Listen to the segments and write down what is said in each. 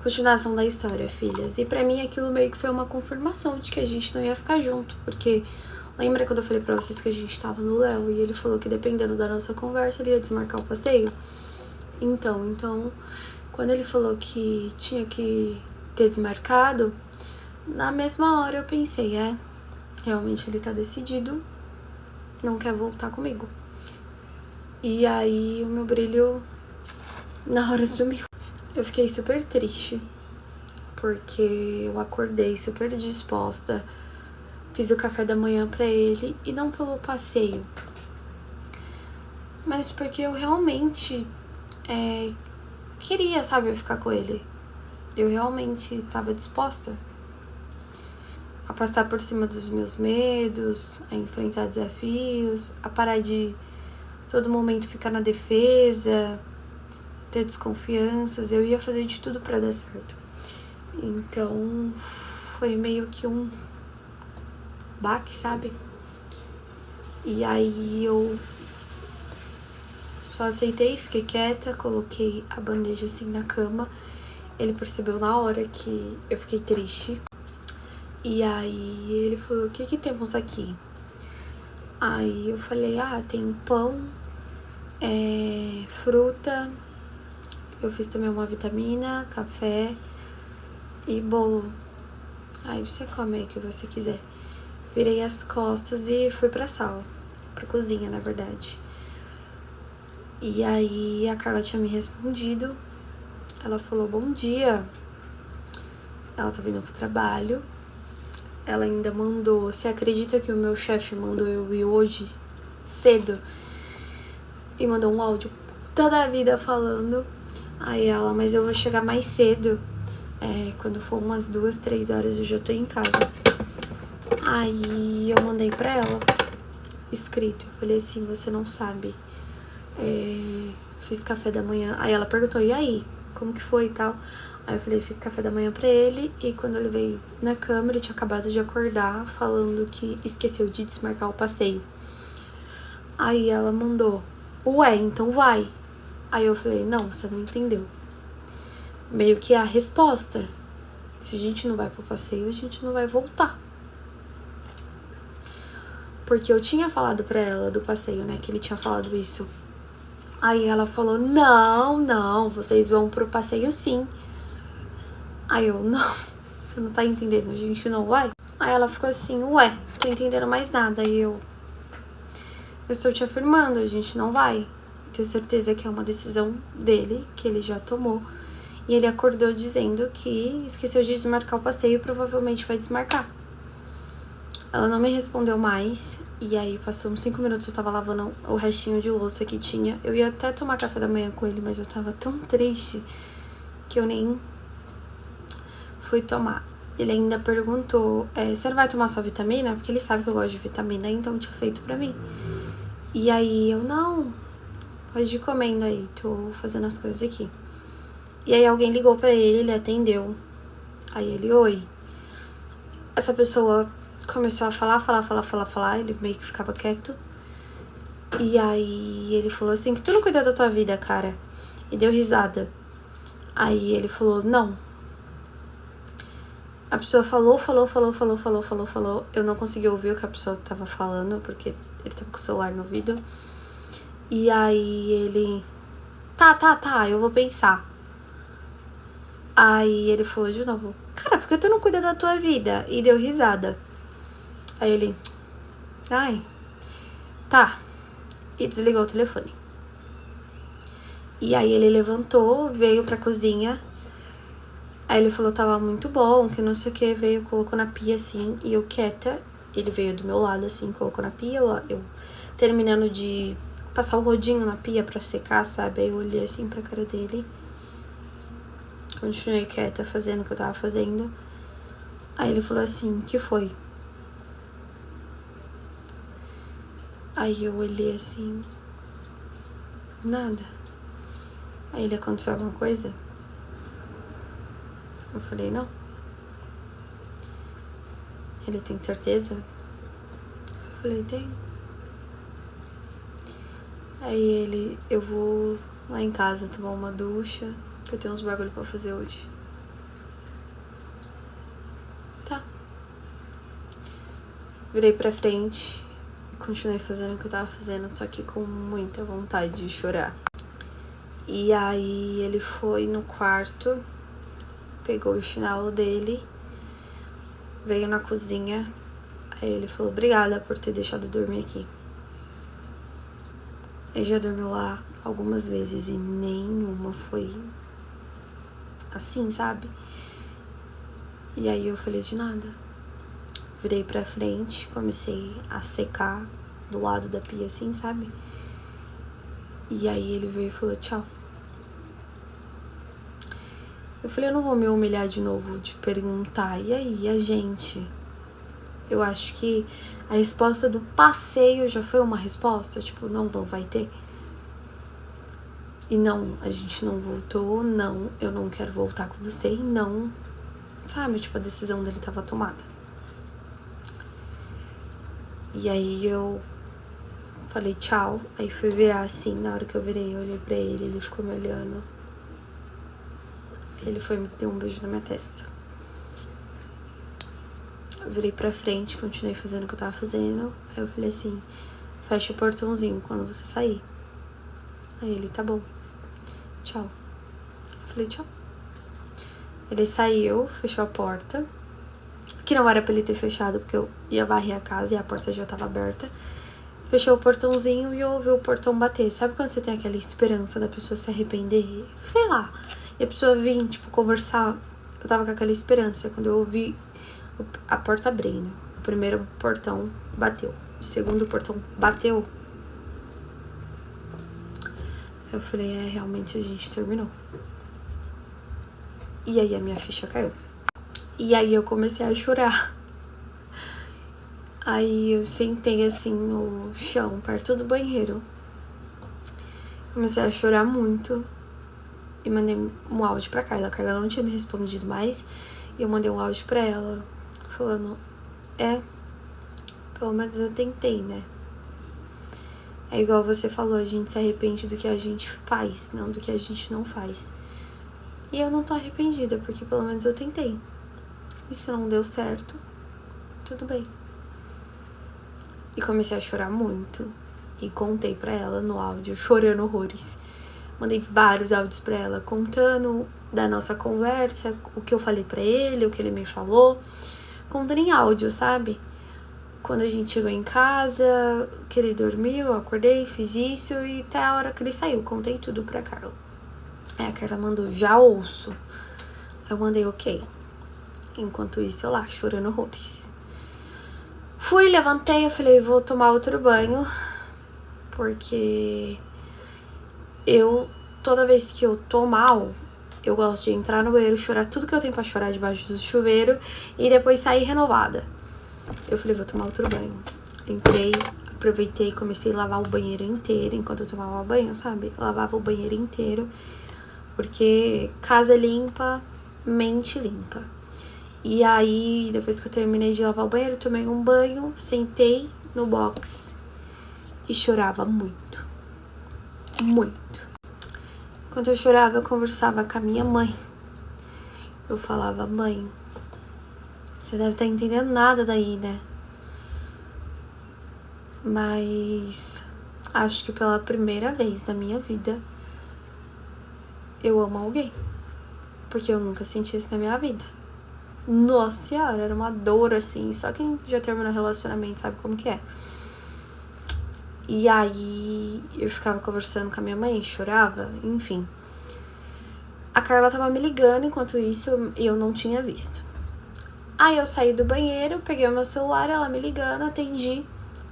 Continuação da história, filhas. E pra mim aquilo meio que foi uma confirmação de que a gente não ia ficar junto. Porque lembra quando eu falei pra vocês que a gente tava no Léo e ele falou que dependendo da nossa conversa ele ia desmarcar o passeio? Então, quando ele falou que tinha que ter desmarcado, na mesma hora eu pensei, realmente ele tá decidido, não quer voltar comigo. E aí o meu brilho na hora sumiu. Eu fiquei super triste, porque eu acordei super disposta, fiz o café da manhã pra ele, e não pelo passeio, mas porque eu realmente queria, sabe, ficar com ele. Eu realmente tava disposta a passar por cima dos meus medos, a enfrentar desafios, a parar de todo momento ficar na defesa, ter desconfianças. Eu ia fazer de tudo pra dar certo. Então foi meio que um baque, sabe? E aí eu só aceitei, fiquei quieta, coloquei a bandeja assim na cama. Ele percebeu na hora que eu fiquei triste. E aí ele falou, o que temos aqui? Aí eu falei, tem pão, fruta, eu fiz também uma vitamina, café e bolo. Aí você come aí o que você quiser. Virei as costas e fui pra sala, pra cozinha, na verdade. E aí a Carla tinha me respondido. Ela falou, bom dia. Ela tava indo pro trabalho. Ela ainda mandou, você acredita que o meu chefe mandou eu ir hoje cedo? E mandou um áudio toda a vida falando. Aí ela, mas eu vou chegar mais cedo. Quando for umas 2, 3 horas eu já tô em casa. Aí eu mandei pra ela, escrito. Eu falei assim, você não sabe. Fiz café da manhã. Aí ela perguntou, e aí? Como que foi e tal? Aí eu falei, fiz café da manhã pra ele. E quando ele veio na cama, ele tinha acabado de acordar, falando que esqueceu de desmarcar o passeio. Aí ela mandou, ué, então vai. Aí eu falei, não, você não entendeu. Meio que a resposta. Se a gente não vai pro passeio, a gente não vai voltar. Porque eu tinha falado pra ela do passeio, né, que ele tinha falado isso. Aí ela falou, não, vocês vão pro passeio sim. Aí eu, não, você não tá entendendo, a gente não vai? Aí ela ficou assim, ué, tô entendendo mais nada. Aí eu estou te afirmando, a gente não vai. Eu tenho certeza que é uma decisão dele, que ele já tomou. E ele acordou dizendo que esqueceu de desmarcar o passeio e provavelmente vai desmarcar. Ela não me respondeu mais. E aí passou uns 5 minutos, eu tava lavando o restinho de louça que tinha. Eu ia até tomar café da manhã com ele, mas eu tava tão triste que eu nem fui tomar. Ele ainda perguntou, você não vai tomar sua vitamina? Porque ele sabe que eu gosto de vitamina, então tinha feito pra mim. E aí eu, não, pode ir comendo aí, tô fazendo as coisas aqui. E aí alguém ligou pra ele, ele atendeu. Aí ele, oi. Essa pessoa começou a falar, ele meio que ficava quieto. E aí ele falou assim, que tu não cuida da tua vida, cara. E deu risada. Aí ele falou, não. A pessoa falou. Eu não consegui ouvir o que a pessoa tava falando, porque ele tava com o celular no ouvido. E aí ele, tá, eu vou pensar. Aí ele falou de novo, cara, por que tu não cuida da tua vida? E deu risada. Aí ele, tá. E desligou o telefone. E aí ele levantou, veio pra cozinha. Aí ele falou, tava muito bom, que não sei o que. Veio, colocou na pia assim, e eu quieta. Ele veio do meu lado assim, colocou na pia. Eu terminando de passar o rodinho na pia pra secar, sabe? Aí eu olhei assim pra cara dele. Continuei quieta, fazendo o que eu tava fazendo. Aí ele falou assim, que foi? Aí eu olhei assim, nada. Aí ele, aconteceu alguma coisa? Eu falei, não. Ele, tem certeza? Eu falei, tenho. Aí ele, eu vou lá em casa tomar uma ducha, que eu tenho uns bagulho pra fazer hoje. Virei pra frente e continuei fazendo o que eu tava fazendo, só que com muita vontade de chorar. E aí ele foi no quarto, pegou o chinelo dele, veio na cozinha, aí ele falou, obrigada por ter deixado eu dormir aqui. Ele já dormiu lá algumas vezes e nenhuma foi assim, sabe? E aí eu falei de nada. Virei pra frente, comecei a secar do lado da pia assim, sabe? E aí ele veio e falou tchau. Eu falei, eu não vou me humilhar de novo de perguntar, e aí, a gente? Eu acho que a resposta do passeio já foi uma resposta, tipo, não vai ter. E não, a gente não voltou, não, eu não quero voltar com você, e não, sabe, tipo, a decisão dele tava tomada. E aí eu falei tchau, aí fui virar assim, na hora que eu virei, eu olhei pra ele ficou me olhando. Ele foi me deu um beijo na minha testa. Eu virei pra frente, continuei fazendo o que eu tava fazendo. Aí eu falei assim, fecha o portãozinho quando você sair. Aí ele, tá bom. Tchau. Eu falei, tchau. Ele saiu, fechou a porta. Que não era pra ele ter fechado, porque eu ia varrer a casa e a porta já tava aberta. Fechou o portãozinho e eu ouvi o portão bater. Sabe quando você tem aquela esperança da pessoa se arrepender? Sei lá. E a pessoa vir, tipo, conversar. Eu tava com aquela esperança. Quando eu ouvi a porta abrindo, o primeiro portão bateu. O segundo portão bateu. Eu falei, realmente a gente terminou. E aí a minha ficha caiu. E aí eu comecei a chorar. Aí eu sentei assim no chão, perto do banheiro. Comecei a chorar muito. E mandei um áudio pra Carla. A Carla não tinha me respondido mais. E eu mandei um áudio pra ela, falando, pelo menos eu tentei, né? É igual você falou, a gente se arrepende do que a gente faz, não do que a gente não faz. E eu não tô arrependida, porque pelo menos eu tentei. E se não deu certo, tudo bem. E comecei a chorar muito. E contei pra ela no áudio, chorando horrores. Mandei vários áudios pra ela, contando da nossa conversa, o que eu falei pra ele, o que ele me falou. Contando em áudio, sabe? Quando a gente chegou em casa, que ele dormiu, eu acordei, fiz isso e até a hora que ele saiu, contei tudo pra Carla. Aí a Carla mandou, já ouço. Aí eu mandei, ok. Enquanto isso, eu lá, chorando horrores. Fui, levantei, eu falei, vou tomar outro banho. Porque toda vez que eu tô mal, eu gosto de entrar no banheiro, chorar tudo que eu tenho pra chorar debaixo do chuveiro e depois sair renovada. Eu falei, vou tomar outro banho. Entrei, aproveitei e comecei a lavar o banheiro inteiro enquanto eu tomava banho, sabe? Lavava o banheiro inteiro, porque casa limpa, mente limpa. E aí, depois que eu terminei de lavar o banheiro, tomei um banho, sentei no box e chorava muito. Muito. Enquanto eu chorava, eu conversava com a minha mãe. Eu falava, mãe, você deve estar entendendo nada daí, né? Mas acho que pela primeira vez na minha vida eu amo alguém. Porque eu nunca senti isso na minha vida. Nossa senhora, era uma dor assim. Só quem já terminou relacionamento sabe como que é. E aí eu ficava conversando com a minha mãe, chorava, enfim. A Carla tava me ligando enquanto isso eu não tinha visto. Aí eu saí do banheiro, peguei o meu celular, ela me ligando, atendi.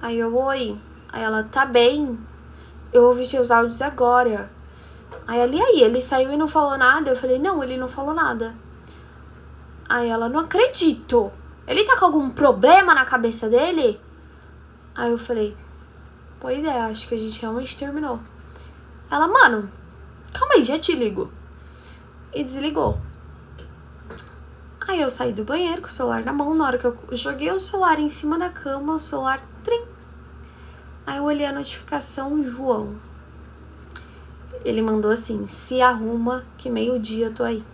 Aí eu, oi. Aí ela, tá bem? Eu ouvi seus áudios agora. Aí ele saiu e não falou nada? Eu falei, não, ele não falou nada. Aí ela, não acredito. Ele tá com algum problema na cabeça dele? Aí eu falei, pois é, acho que a gente realmente terminou. Ela, mano, calma aí, já te ligo. E desligou. Aí eu saí do banheiro com o celular na mão. Na hora que eu joguei o celular em cima da cama, o celular, trim. Aí eu olhei a notificação, João. Ele mandou assim, se arruma que meio-dia eu tô aí.